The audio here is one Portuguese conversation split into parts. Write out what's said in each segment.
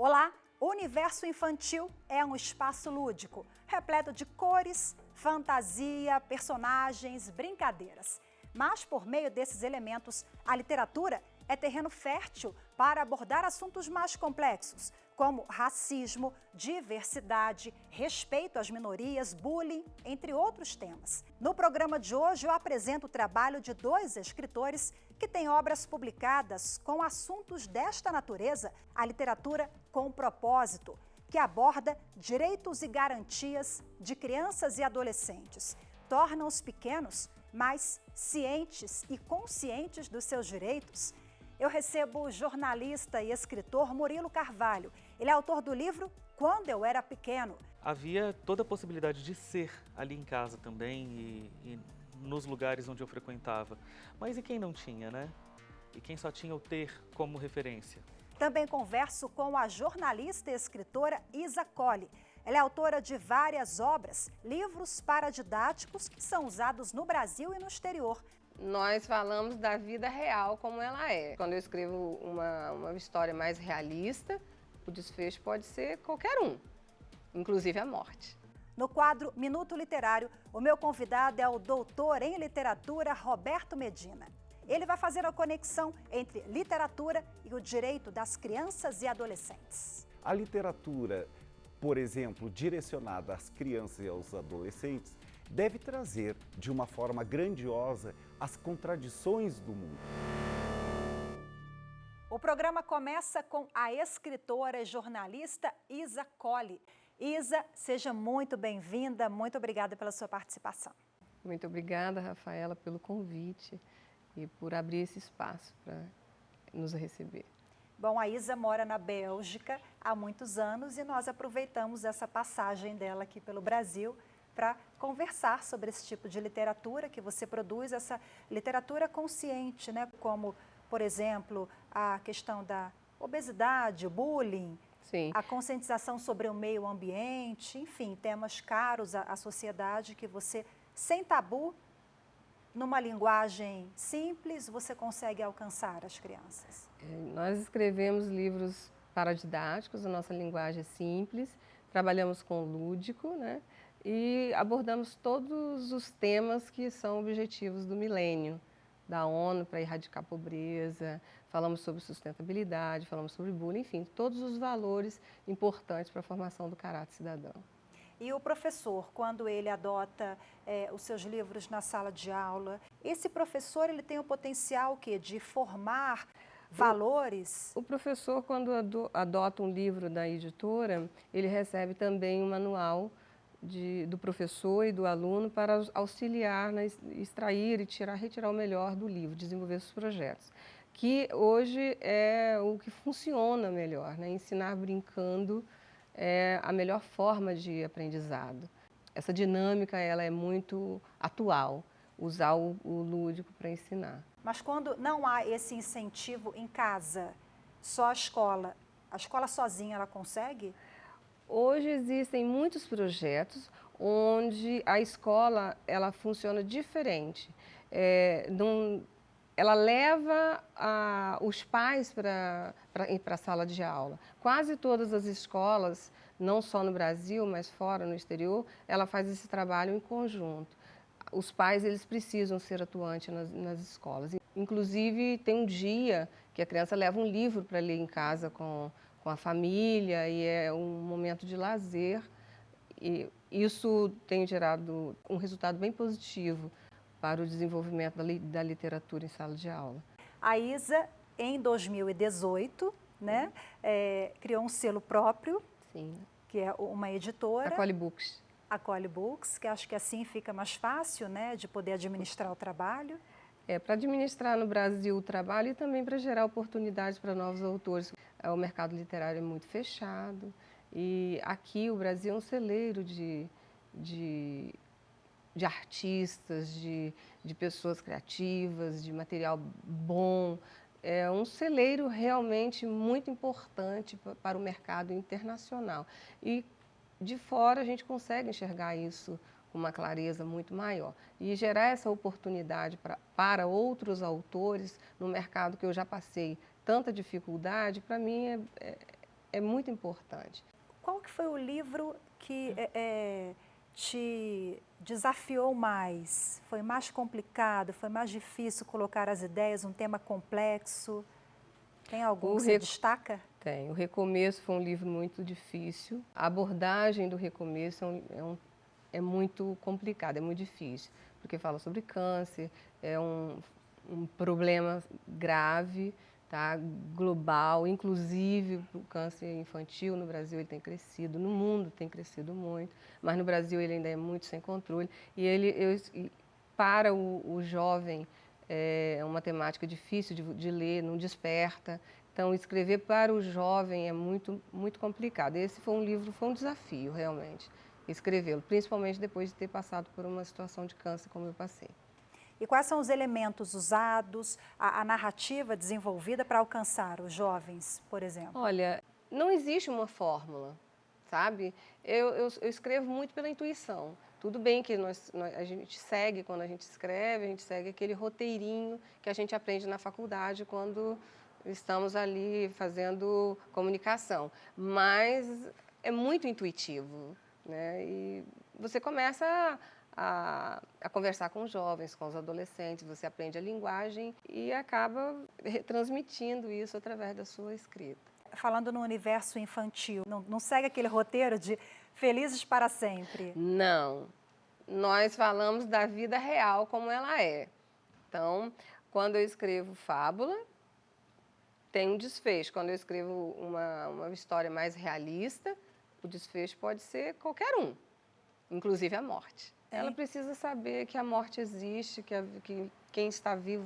Olá! O universo infantil é um espaço lúdico, repleto de cores, fantasia, personagens, brincadeiras. Mas, por meio desses elementos, a literatura é terreno fértil para abordar assuntos mais complexos, como racismo, diversidade, respeito às minorias, bullying, entre outros temas. No programa de hoje, eu apresento o trabalho de dois escritores que têm obras publicadas com assuntos desta natureza, a literatura com propósito, que aborda direitos e garantias de crianças e adolescentes, torna os pequenos mais cientes e conscientes dos seus direitos. Eu recebo o jornalista e escritor Murilo Carvalho. Ele é autor do livro Quando Eu Era Pequeno. Havia toda a possibilidade de ser ali em casa também e nos lugares onde eu frequentava. Mas e quem não tinha, né? E quem só tinha o ter como referência? Também converso com a jornalista e escritora Isa Colli. Ela é autora de várias obras, livros paradidáticos que são usados no Brasil e no exterior. Nós falamos da vida real como ela é. Quando eu escrevo uma história mais realista, o desfecho pode ser qualquer um, inclusive a morte. No quadro Minuto Literário, o meu convidado é o doutor em literatura Roberto Medina. Ele vai fazer a conexão entre literatura e o direito das crianças e adolescentes. A literatura, por exemplo, direcionada às crianças e aos adolescentes, deve trazer, de uma forma grandiosa, as contradições do mundo. O programa começa com a escritora e jornalista Isa Colli. Isa, seja muito bem-vinda, muito obrigada pela sua participação. Muito obrigada, Rafaela, pelo convite e por abrir esse espaço para nos receber. Bom, a Isa mora na Bélgica há muitos anos e nós aproveitamos essa passagem dela aqui pelo Brasil para conversar sobre esse tipo de literatura que você produz, essa literatura consciente, né? Como, por exemplo, a questão da obesidade, o bullying, Sim. A conscientização sobre o meio ambiente, enfim, temas caros à sociedade que você, sem tabu, numa linguagem simples, você consegue alcançar as crianças. Nós escrevemos livros paradidáticos, a nossa linguagem é simples, trabalhamos com o lúdico, né? E abordamos todos os temas que são objetivos do milênio, da ONU para erradicar a pobreza, falamos sobre sustentabilidade, falamos sobre bullying, enfim, todos os valores importantes para a formação do caráter cidadão. E o professor, quando ele adota os seus livros na sala de aula, esse professor ele tem o potencial de formar valores? O professor, quando adota um livro da editora, ele recebe também um manual do professor e do aluno para auxiliar, extrair e retirar o melhor do livro, desenvolver os projetos. Que hoje é o que funciona melhor, né? Ensinar brincando é a melhor forma de aprendizado. Essa dinâmica ela é muito atual, usar o lúdico para ensinar. Mas quando não há esse incentivo em casa, só a escola sozinha ela consegue? Hoje existem muitos projetos onde a escola ela funciona diferente. Ela leva os pais para a sala de aula. Quase todas as escolas, não só no Brasil, mas fora, no exterior, ela faz esse trabalho em conjunto. Os pais eles precisam ser atuantes nas escolas. Inclusive, tem um dia que a criança leva um livro para ler em casa com a família e é um momento de lazer. E isso tem gerado um resultado bem positivo para o desenvolvimento da literatura em sala de aula. A Isa, em 2018, né, criou um selo próprio, Sim. Que é uma editora. A Colli Books. A Colli Books, que acho que assim fica mais fácil, né, de poder administrar o trabalho. Para administrar no Brasil o trabalho e também para gerar oportunidades para novos autores. O mercado literário é muito fechado e aqui o Brasil é um celeiro de artistas, de pessoas criativas, de material bom. É um celeiro realmente muito importante para o mercado internacional. E de fora a gente consegue enxergar isso com uma clareza muito maior. E gerar essa oportunidade para outros autores no mercado que eu já passei tanta dificuldade, para mim é muito importante. Qual que foi o livro que te desafiou mais? Foi mais complicado? Foi mais difícil colocar as ideias, um tema complexo? Tem algum que você destaca? Tem. O Recomeço foi um livro muito difícil. A abordagem do Recomeço é muito complicada, é muito difícil, porque fala sobre câncer, é um problema grave, tá? Global, inclusive o câncer infantil no Brasil ele tem crescido, no mundo tem crescido muito, mas no Brasil ele ainda é muito sem controle. E para o jovem é uma temática difícil de ler, não desperta. Então, escrever para o jovem é muito, muito complicado. Esse foi um desafio, realmente, escrevê-lo, principalmente depois de ter passado por uma situação de câncer como eu passei. E quais são os elementos usados, a narrativa desenvolvida para alcançar os jovens, por exemplo? Olha, não existe uma fórmula, sabe? Eu escrevo muito pela intuição. Tudo bem que a gente segue, quando a gente escreve, a gente segue aquele roteirinho que a gente aprende na faculdade quando estamos ali fazendo comunicação. Mas é muito intuitivo, né? E você começa a conversar com os jovens, com os adolescentes, você aprende a linguagem e acaba transmitindo isso através da sua escrita. Falando no universo infantil, não segue aquele roteiro de felizes para sempre? Não, nós falamos da vida real como ela é. Então, quando eu escrevo fábula, tem um desfecho. Quando eu escrevo uma história mais realista, o desfecho pode ser qualquer um, inclusive a morte. Ela precisa saber que a morte existe, que quem está vivo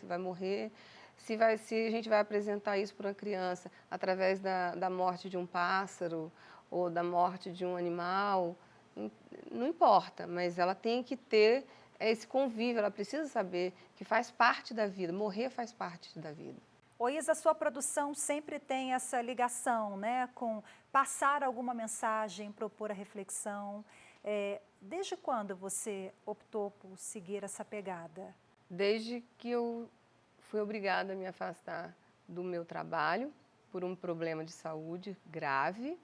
vai morrer. Se a gente vai apresentar isso para uma criança através da morte de um pássaro ou da morte de um animal, não importa, mas ela tem que ter esse convívio, ela precisa saber que faz parte da vida, morrer faz parte da vida. Isa, a sua produção sempre tem essa ligação, né, com passar alguma mensagem, propor a reflexão. Desde quando você optou por seguir essa pegada? Desde que eu fui obrigada a me afastar do meu trabalho por um problema de saúde grave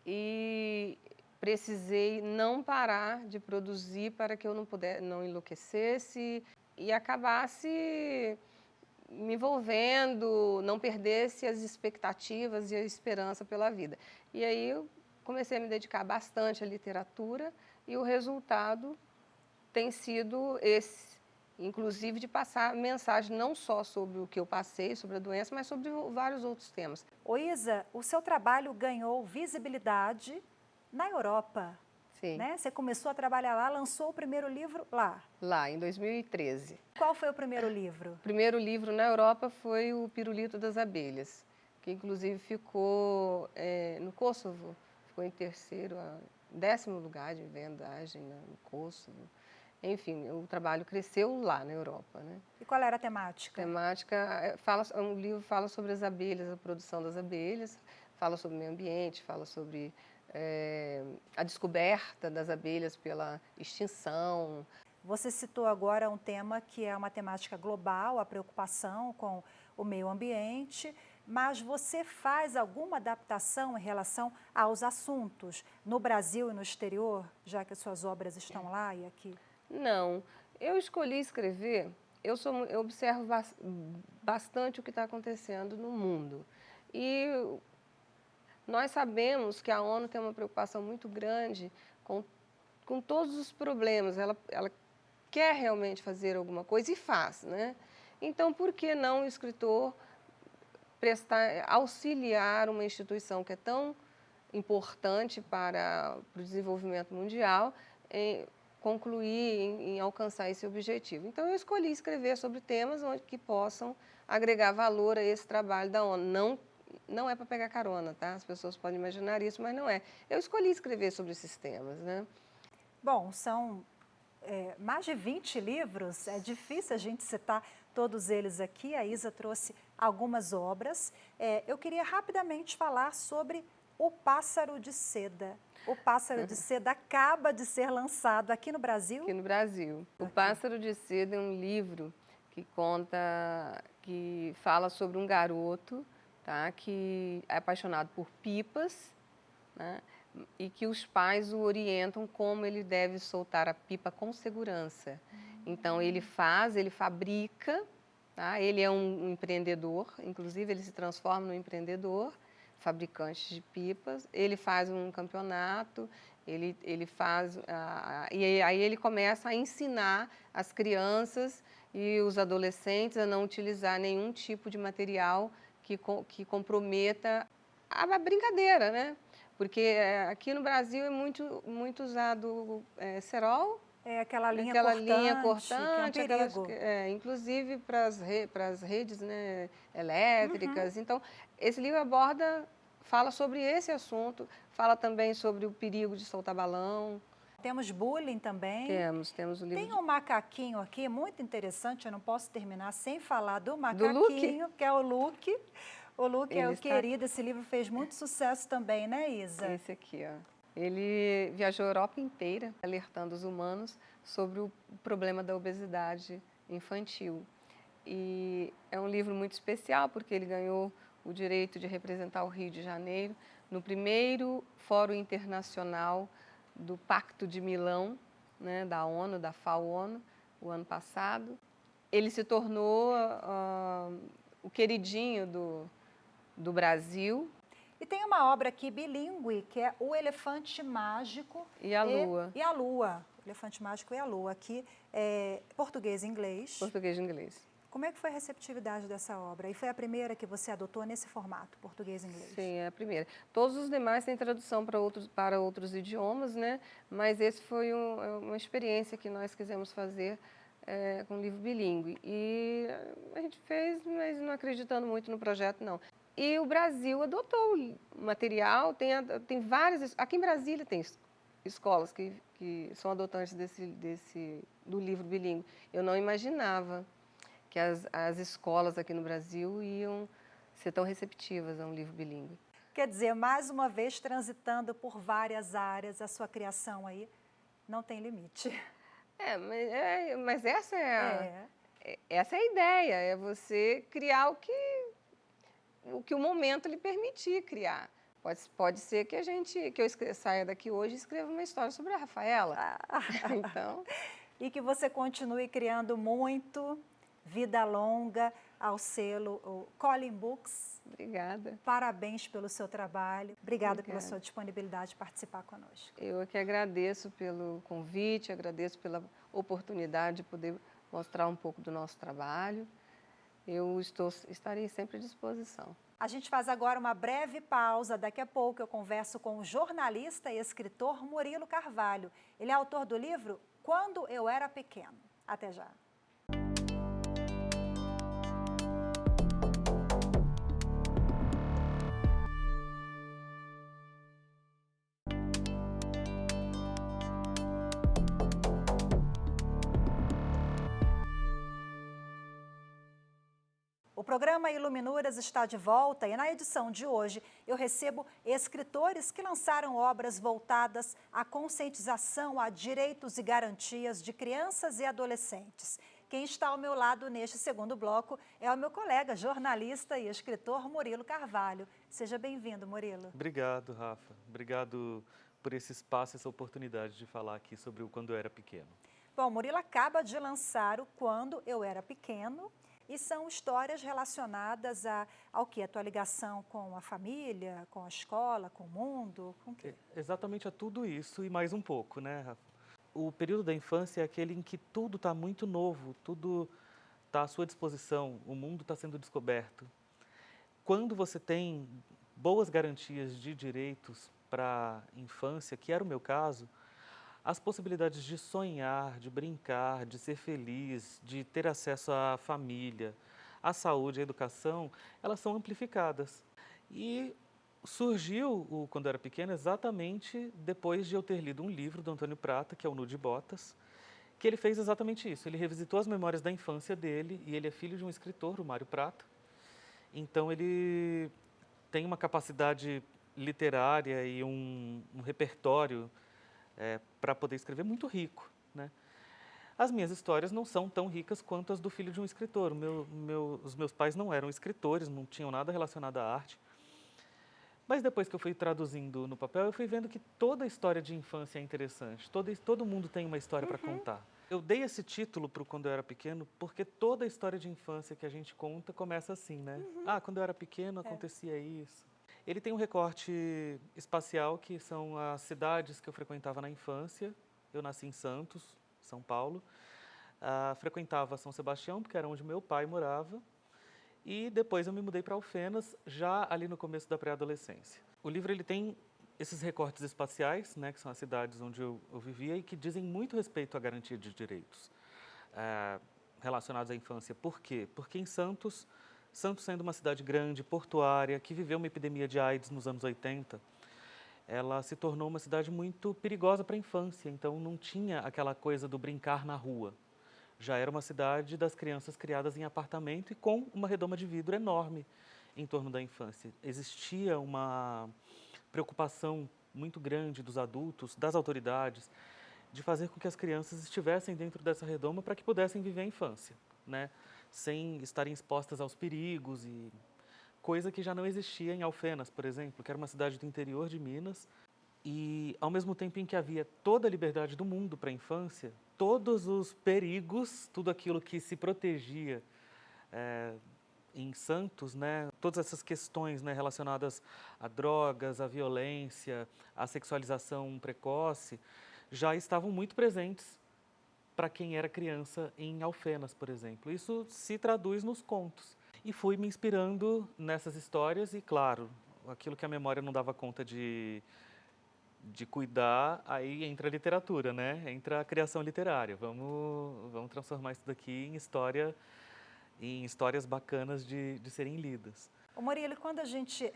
e precisei não parar de produzir para que eu não enlouquecesse e acabasse me envolvendo, não perdesse as expectativas e a esperança pela vida. E aí eu comecei a me dedicar bastante à literatura e o resultado tem sido esse. Inclusive de passar mensagem não só sobre o que eu passei, sobre a doença, mas sobre vários outros temas. Isa, o seu trabalho ganhou visibilidade na Europa. Sim. Né? Você começou a trabalhar lá, lançou o primeiro livro lá. Lá, em 2013. Qual foi o primeiro livro? O primeiro livro na Europa foi o Pirulito das Abelhas, que inclusive ficou no Kosovo, ficou em 10º lugar de vendagem no Kosovo. Enfim, o trabalho cresceu lá na Europa, né? E qual era a temática? A temática, o livro fala sobre as abelhas, a produção das abelhas, fala sobre o meio ambiente, fala sobre a descoberta das abelhas pela extinção. Você citou agora um tema que é uma temática global, a preocupação com o meio ambiente, mas você faz alguma adaptação em relação aos assuntos no Brasil e no exterior, já que as suas obras estão lá e aqui? Não, eu escolhi escrever, eu observo bastante o que está acontecendo no mundo. E nós sabemos que a ONU tem uma preocupação muito grande com todos os problemas, ela quer realmente fazer alguma coisa e faz, né? Então, por que não o escritor auxiliar uma instituição que é tão importante para o desenvolvimento mundial concluir em alcançar esse objetivo? Então, eu escolhi escrever sobre temas que possam agregar valor a esse trabalho da ONU. Não é para pegar carona, tá? As pessoas podem imaginar isso, mas não é. Eu escolhi escrever sobre esses temas, né? Bom, são mais de 20 livros, é difícil a gente citar todos eles aqui. A Isa trouxe algumas obras. Eu queria rapidamente falar sobre O Pássaro de Seda. O Pássaro de Seda acaba de ser lançado aqui no Brasil? Aqui no Brasil. O Pássaro de Seda é um livro que fala sobre um garoto, tá? Que é apaixonado por pipas, né? E que os pais o orientam como ele deve soltar a pipa com segurança. Então, ele fabrica, tá? Ele é um empreendedor, inclusive ele se transforma num empreendedor, fabricante de pipas. Ele faz um campeonato, ele faz... e aí ele começa a ensinar as crianças e os adolescentes a não utilizar nenhum tipo de material que comprometa a brincadeira, né? Porque aqui no Brasil é muito usado cerol. É aquela linha cortante, que é um perigo. Inclusive para as redes, né, elétricas. Então, esse livro fala sobre esse assunto, fala também sobre o perigo de soltar balão. Temos bullying também. Temos o livro. Tem um macaquinho aqui muito interessante, eu não posso terminar sem falar do macaquinho, que é o Luke. O Luke é o querido, esse livro fez muito sucesso também, né, Isa? Esse aqui, ó. Ele viajou a Europa inteira alertando os humanos sobre o problema da obesidade infantil. E é um livro muito especial porque ele ganhou o direito de representar o Rio de Janeiro no primeiro Fórum Internacional do Pacto de Milão, né, da ONU, da FAO-ONU, o ano passado. Ele se tornou o queridinho do Brasil. E tem uma obra aqui bilíngue, que é O Elefante Mágico e a Lua. E a Lua. O Elefante Mágico e a Lua. Aqui é português e inglês. Português e inglês. Como é que foi a receptividade dessa obra? E foi a primeira que você adotou nesse formato, português e inglês? Sim, é a primeira. Todos os demais têm tradução para outros idiomas, né? Mas esse foi uma experiência que nós quisemos fazer com um livro bilíngue. E a gente fez, mas não acreditando muito no projeto, não. E o Brasil adotou o material, tem várias... Aqui em Brasília tem escolas que são adotantes do livro bilíngue. Eu não imaginava que as escolas aqui no Brasil iam ser tão receptivas a um livro bilíngue. Quer dizer, mais uma vez transitando por várias áreas, a sua criação aí não tem limite. Mas essa essa é a ideia, é você criar o que o momento lhe permitir criar. Pode ser que eu saia daqui hoje e escreva uma história sobre a Rafaela. Então... E que você continue criando muito, vida longa ao selo o Collin Books. Obrigada. Parabéns pelo seu trabalho. Obrigada pela sua disponibilidade de participar conosco. Eu que agradeço pelo convite, agradeço pela oportunidade de poder mostrar um pouco do nosso trabalho. Eu estarei sempre à disposição. A gente faz agora uma breve pausa. Daqui a pouco eu converso com o jornalista e escritor Murilo Carvalho. Ele é autor do livro Quando Eu Era Pequeno. Até já. O programa Iluminuras está de volta e na edição de hoje eu recebo escritores que lançaram obras voltadas à conscientização a direitos e garantias de crianças e adolescentes. Quem está ao meu lado neste segundo bloco é o meu colega, jornalista e escritor Murilo Carvalho. Seja bem-vindo, Murilo. Obrigado, Rafa. Obrigado por esse espaço, essa oportunidade de falar aqui sobre o Quando Eu Era Pequeno. Bom, Murilo acaba de lançar o Quando Eu Era Pequeno. E são histórias relacionadas ao que? A tua ligação com a família, com a escola, com o mundo, com o quê? Exatamente a tudo isso e mais um pouco, né, Rafa? O período da infância é aquele em que tudo está muito novo, tudo está à sua disposição, o mundo está sendo descoberto. Quando você tem boas garantias de direitos para a infância, que era o meu caso, as possibilidades de sonhar, de brincar, de ser feliz, de ter acesso à família, à saúde, à educação, elas são amplificadas. E surgiu o Quando Eu Era Pequeno exatamente depois de eu ter lido um livro do Antônio Prata, que é o Nu de Botas, que ele fez exatamente isso. Ele revisitou as memórias da infância dele, e ele é filho de um escritor, o Mário Prata. Então ele tem uma capacidade literária e um repertório para poder escrever muito rico, né? As minhas histórias não são tão ricas quanto as do filho de um escritor. Os meus pais não eram escritores, não tinham nada relacionado à arte. Mas depois que eu fui traduzindo no papel, eu fui vendo que toda a história de infância é interessante. Todo mundo tem uma história para contar. Eu dei esse título para quando eu era pequeno, porque toda a história de infância que a gente conta começa assim, né? Ah, quando eu era pequeno acontecia isso. Ele tem um recorte espacial, que são as cidades que eu frequentava na infância. Eu nasci em Santos, São Paulo. Frequentava São Sebastião, porque era onde meu pai morava. E depois eu me mudei para Alfenas, já ali no começo da pré-adolescência. O livro ele tem esses recortes espaciais, né, que são as cidades onde eu vivia e que dizem muito respeito à garantia de direitos relacionados à infância. Por quê? Porque em Santos sendo uma cidade grande, portuária, que viveu uma epidemia de AIDS nos anos 80, ela se tornou uma cidade muito perigosa para a infância, então não tinha aquela coisa do brincar na rua. Já era uma cidade das crianças criadas em apartamento e com uma redoma de vidro enorme em torno da infância. Existia uma preocupação muito grande dos adultos, das autoridades, de fazer com que as crianças estivessem dentro dessa redoma para que pudessem viver a infância, né? Sem estarem expostas aos perigos, e coisa que já não existia em Alfenas, por exemplo, que era uma cidade do interior de Minas. E, ao mesmo tempo em que havia toda a liberdade do mundo para a infância, todos os perigos, tudo aquilo que se protegia em Santos, né, todas essas questões, né, relacionadas a drogas, à violência, à sexualização precoce, já estavam muito presentes para quem era criança em Alfenas, por exemplo. Isso se traduz nos contos. E fui me inspirando nessas histórias e, claro, aquilo que a memória não dava conta de cuidar, aí entra a literatura, né? Entra a criação literária. Vamos transformar isso daqui em histórias bacanas de serem lidas. Ô Murilo, quando a gente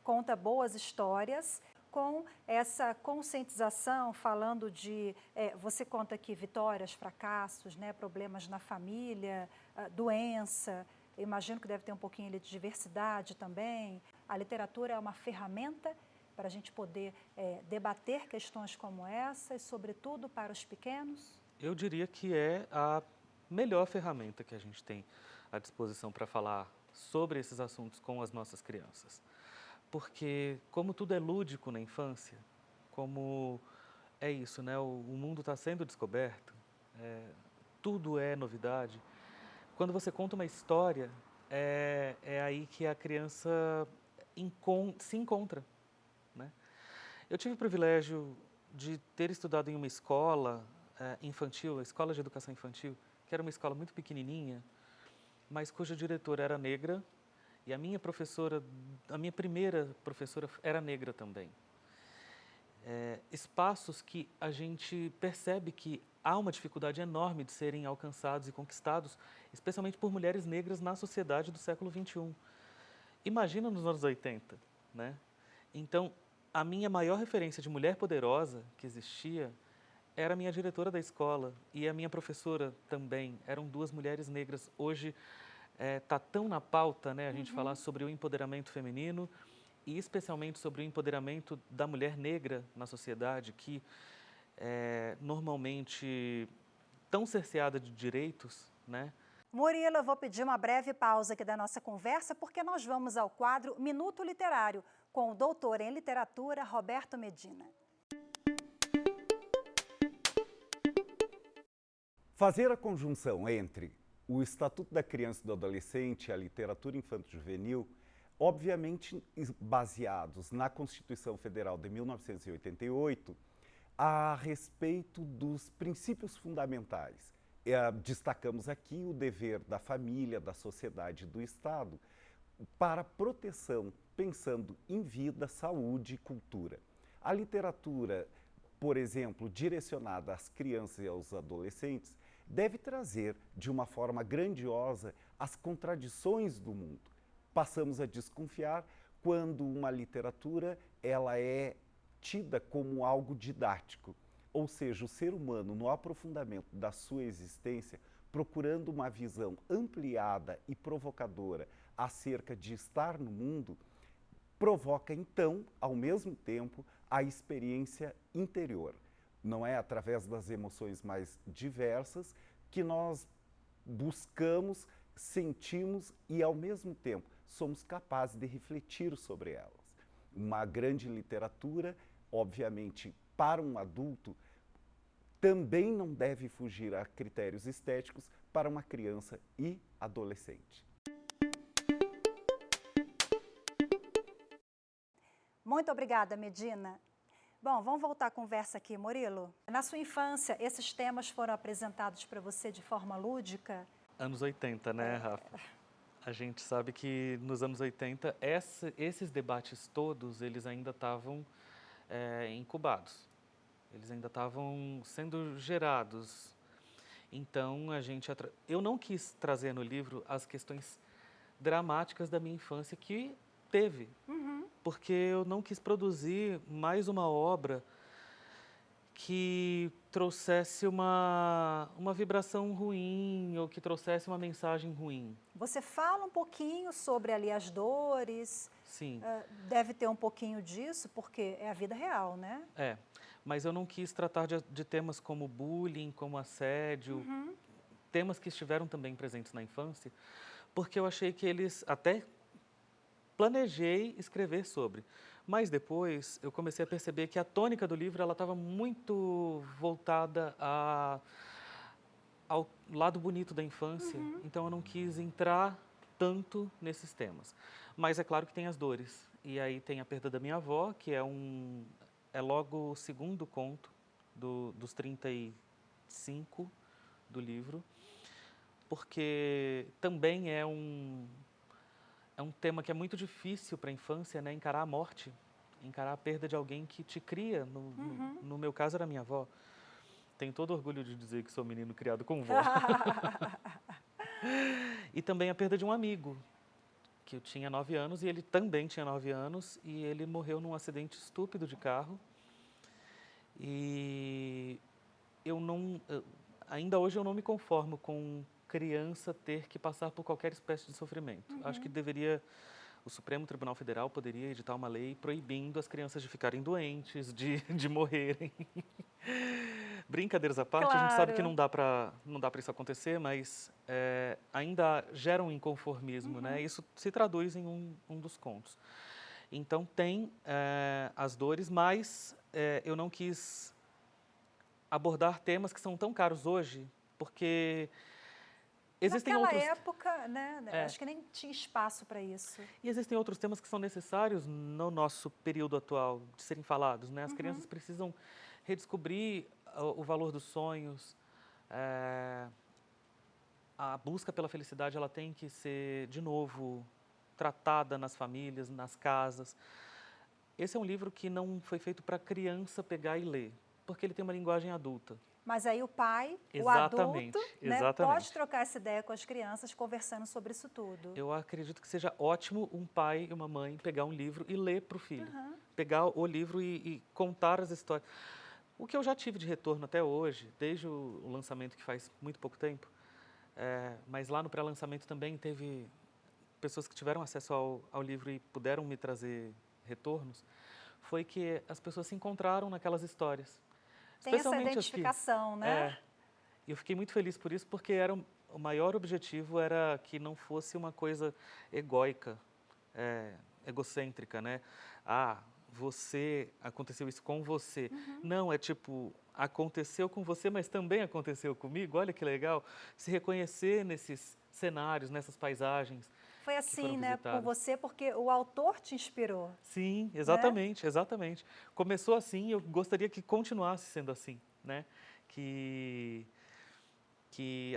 conta boas histórias, com essa conscientização, falando de, você conta aqui vitórias, fracassos, né, problemas na família, doença, eu imagino que deve ter um pouquinho de diversidade também. A literatura é uma ferramenta para a gente poder debater questões como essa e, sobretudo, para os pequenos? Eu diria que é a melhor ferramenta que a gente tem à disposição para falar sobre esses assuntos com as nossas crianças. Porque, como tudo é lúdico na infância, como é isso, né? O mundo está sendo descoberto, tudo é novidade. Quando você conta uma história, é aí que a criança se encontra, né? Eu tive o privilégio de ter estudado em uma escola infantil, a Escola de Educação Infantil, que era uma escola muito pequenininha, mas cuja diretora era negra, e a minha primeira professora era negra também. Espaços que a gente percebe que há uma dificuldade enorme de serem alcançados e conquistados, especialmente por mulheres negras na sociedade do século XXI. Imagina nos anos 80, né? Então, a minha maior referência de mulher poderosa que existia era a minha diretora da escola e a minha professora também. Eram duas mulheres negras. Hoje está tão na pauta, né, a gente falar sobre o empoderamento feminino e especialmente sobre o empoderamento da mulher negra na sociedade, que normalmente tão cerceada de direitos, né? Murilo, eu vou pedir uma breve pausa aqui da nossa conversa, porque nós vamos ao quadro Minuto Literário, com o doutor em literatura, Roberto Medina. Fazer a conjunção entre o Estatuto da Criança e do Adolescente e a literatura infanto-juvenil, obviamente baseados na Constituição Federal de 1988, a respeito dos princípios fundamentais. Destacamos aqui o dever da família, da sociedade e do Estado para a proteção, pensando em vida, saúde e cultura. A literatura, por exemplo, direcionada às crianças e aos adolescentes, deve trazer de uma forma grandiosa as contradições do mundo. Passamos a desconfiar quando uma literatura ela é tida como algo didático, ou seja, o ser humano no aprofundamento da sua existência, procurando uma visão ampliada e provocadora acerca de estar no mundo, provoca então, ao mesmo tempo, a experiência interior. não é através das emoções mais diversas que nós buscamos, sentimos e, ao mesmo tempo, somos capazes de refletir sobre elas. Uma grande literatura, obviamente, para um adulto, também não deve fugir a critérios estéticos para uma criança e adolescente. Muito obrigada, Medina. Bom, vamos voltar à conversa aqui, Murilo. Na sua infância, esses temas foram apresentados para você de forma lúdica? Anos 80, né, Rafa? A gente sabe que nos anos 80, esses debates todos, eles ainda estavam incubados. Eles ainda estavam sendo gerados. Então, eu não quis trazer no livro as questões dramáticas da minha infância que teve. Porque eu não quis produzir mais uma obra que trouxesse uma vibração ruim ou que trouxesse uma mensagem ruim. Você fala um pouquinho sobre ali as dores. Sim. Deve ter um pouquinho disso, porque é a vida real, né? Mas eu não quis tratar de temas como bullying, como assédio, temas que estiveram também presentes na infância, porque eu achei que eles até planejei escrever sobre, mas depois eu comecei a perceber que a tônica do livro ela estava muito voltada ao lado bonito da infância, então eu não quis entrar tanto nesses temas. Mas é claro que tem as dores, e aí tem a perda da minha avó, que é logo o segundo conto dos 35 do livro, porque também é um tema que é muito difícil para a infância, né? Encarar a morte, encarar a perda de alguém que te cria. No meu caso, era minha avó. Tenho todo orgulho de dizer que sou menino criado com vó. E também a perda de um amigo, que eu tinha 9 anos e ele também tinha 9 anos, e ele morreu num acidente estúpido de carro. E ainda hoje eu não me conformo com criança ter que passar por qualquer espécie de sofrimento. Acho que o Supremo Tribunal Federal poderia editar uma lei proibindo as crianças de ficarem doentes, de morrerem. Brincadeiras à parte, Claro. A gente sabe que não dá para isso acontecer, mas ainda gera um inconformismo, né? Isso se traduz em um dos contos. Então tem as dores, mas eu não quis abordar temas que são tão caros hoje, porque existem Naquela outros... época, né, acho que nem tinha espaço para isso. E existem outros temas que são necessários no nosso período atual de serem falados, né? As crianças precisam redescobrir o valor dos sonhos. A busca pela felicidade, ela tem que ser, de novo, tratada nas famílias, nas casas. Esse é um livro que não foi feito para criança pegar e ler, porque ele tem uma linguagem adulta. Mas aí o pai, Exatamente, o adulto, né, exatamente. pode trocar essa ideia com as crianças, conversando sobre isso tudo. Eu acredito que seja ótimo um pai e uma mãe pegar um livro e ler para o filho. Pegar o livro e contar as histórias. O que eu já tive de retorno até hoje, desde o lançamento que faz muito pouco tempo, mas lá no pré-lançamento também teve pessoas que tiveram acesso ao livro e puderam me trazer retornos, foi que as pessoas se encontraram naquelas histórias. Tem essa identificação, né? E eu fiquei muito feliz por isso, porque o maior objetivo era que não fosse uma coisa egóica, egocêntrica, né? Aconteceu isso com você. Não, é tipo, aconteceu com você, mas também aconteceu comigo. Olha que legal. Se reconhecer nesses cenários, nessas paisagens. Foi assim, né, por você, porque o autor te inspirou. Sim, exatamente, exatamente. Começou assim e eu gostaria que continuasse sendo assim, né? Que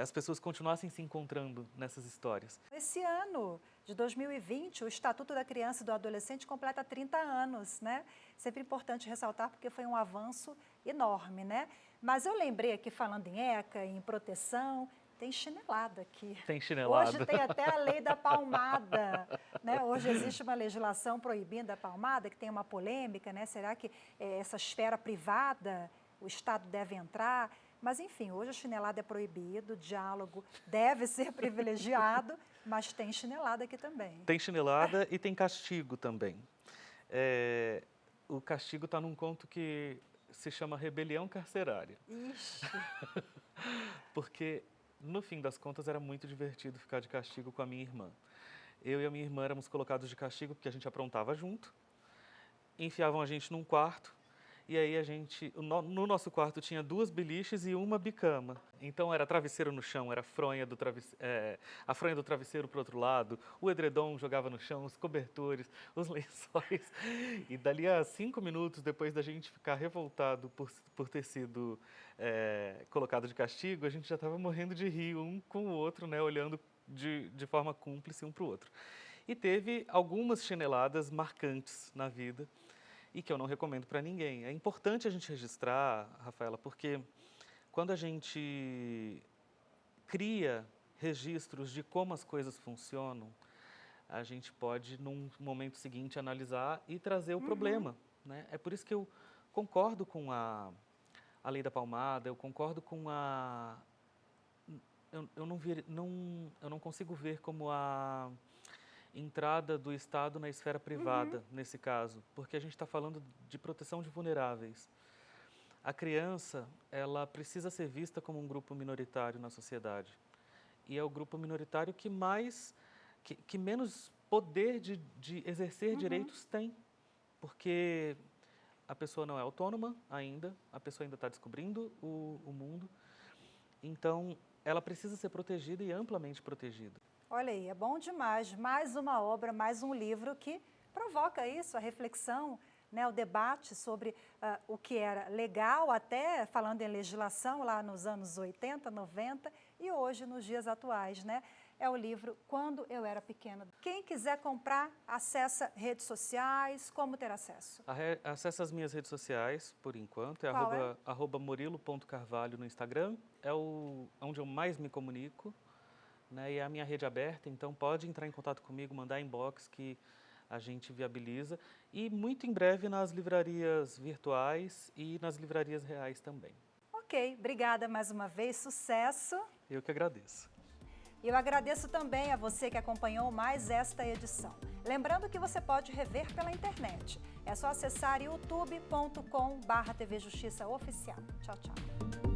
as pessoas continuassem se encontrando nessas histórias. Esse ano de 2020, o Estatuto da Criança e do Adolescente completa 30 anos, né? Sempre importante ressaltar, porque foi um avanço enorme, né? Mas eu lembrei aqui, falando em ECA, em proteção, tem chinelada aqui. Tem chinelada. Hoje tem até a lei da palmada, né? Hoje existe uma legislação proibindo a palmada, que tem uma polêmica, né? Será que essa esfera privada, o Estado deve entrar? Mas, enfim, hoje a chinelada é proibido, o diálogo deve ser privilegiado, mas tem chinelada aqui também. Tem chinelada e tem castigo também. O castigo está num conto que se chama rebelião carcerária. Ixi. Porque, no fim das contas, era muito divertido ficar de castigo com a minha irmã. Eu e a minha irmã éramos colocados de castigo porque a gente aprontava junto, enfiavam a gente num quarto, e aí no nosso quarto tinha 2 beliches e uma bicama. Então era travesseiro no chão, era a fronha do travesseiro para o outro lado, o edredom jogava no chão, os cobertores, os lençóis. E dali a 5 minutos, depois da gente ficar revoltado por ter sido colocado de castigo, a gente já estava morrendo de rir um com o outro, né, olhando de forma cúmplice um para o outro. E teve algumas chineladas marcantes na vida, e que eu não recomendo para ninguém. É importante a gente registrar, Rafaela, porque quando a gente cria registros de como as coisas funcionam, a gente pode, num momento seguinte, analisar e trazer o problema, né? É por isso que eu concordo com a lei da palmada, eu concordo com a... Eu não consigo ver como a entrada do Estado na esfera privada, nesse caso, porque a gente está falando de proteção de vulneráveis. A criança, ela precisa ser vista como um grupo minoritário na sociedade. E é o grupo minoritário que menos poder de exercer direitos tem, porque a pessoa não é autônoma ainda, a pessoa ainda está descobrindo o mundo, então ela precisa ser protegida e amplamente protegida. Olha aí, é bom demais. Mais uma obra, mais um livro que provoca isso, a reflexão, né, o debate sobre o que era legal, até falando em legislação lá nos anos 80, 90 e hoje nos dias atuais, né? É o livro Quando Eu Era Pequena. Quem quiser comprar, acessa redes sociais, como ter acesso? Acesse as minhas redes sociais, por enquanto, é @morilo.carvalho no Instagram, é onde eu mais me comunico. Né, e é a minha rede aberta, então pode entrar em contato comigo, mandar inbox que a gente viabiliza. E muito em breve nas livrarias virtuais e nas livrarias reais também. Ok, obrigada mais uma vez, sucesso. Eu que agradeço. E eu agradeço também a você que acompanhou mais esta edição. Lembrando que você pode rever pela internet. É só acessar youtube.com/TV Justiça Oficial. Tchau, tchau.